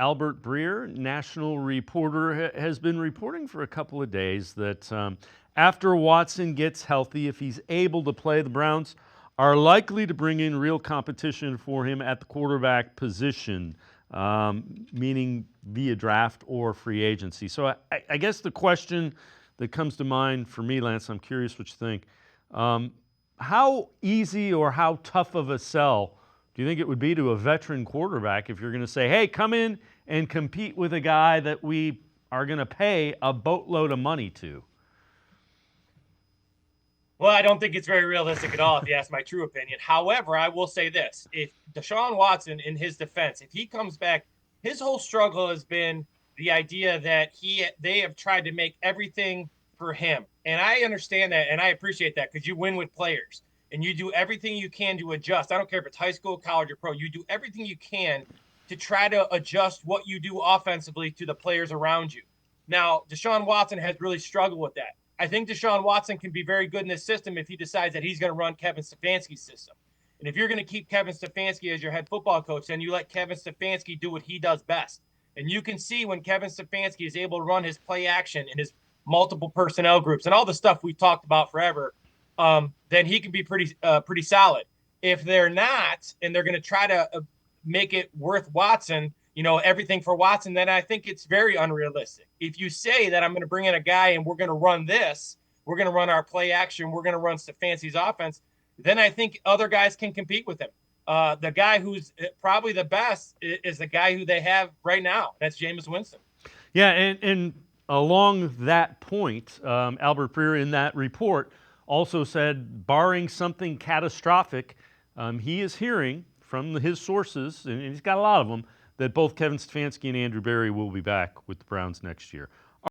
Albert Breer, national reporter, has been reporting for a couple of days that after Watson gets healthy, if he's able to play, the Browns are likely to bring in real competition for him at the quarterback position, meaning via draft or free agency. So I guess the question that comes to mind for me, Lance, I'm curious what you think. How easy or how tough of a sell do you think it would be to a veteran quarterback if you're going to say, hey, come in and compete with a guy that we are going to pay a boatload of money to? Well, I don't think it's very realistic at all, if you ask my true opinion. However, I will say this. If Deshaun Watson, in his defense, if he comes back, his whole struggle has been the idea that they have tried to make everything for him. And I understand that, and I appreciate that, because you win with players and you do everything you can to adjust. I don't care if it's high school, college, or pro. You do everything you can to try to adjust what you do offensively to the players around you. Now, Deshaun Watson has really struggled with that. I think Deshaun Watson can be very good in this system if he decides that he's going to run Kevin Stefanski's system. And if you're going to keep Kevin Stefanski as your head football coach, then you let Kevin Stefanski do what he does best. And you can see when Kevin Stefanski is able to run his play action and his multiple personnel groups and all the stuff we've talked about forever, then he can be pretty solid. If they're not, and they're going to try to make it worth Watson, everything for Watson, then I think it's very unrealistic. If you say that I'm going to bring in a guy and we're going to run this, we're going to run our play action, we're going to run Stefanski's offense, then I think other guys can compete with him. The guy who's probably the best is the guy who they have right now. That's Jameis Winston. Yeah, and along that point, Albert Breer in that report also said, barring something catastrophic, he is hearing from his sources, and he's got a lot of them, that both Kevin Stefanski and Andrew Berry will be back with the Browns next year.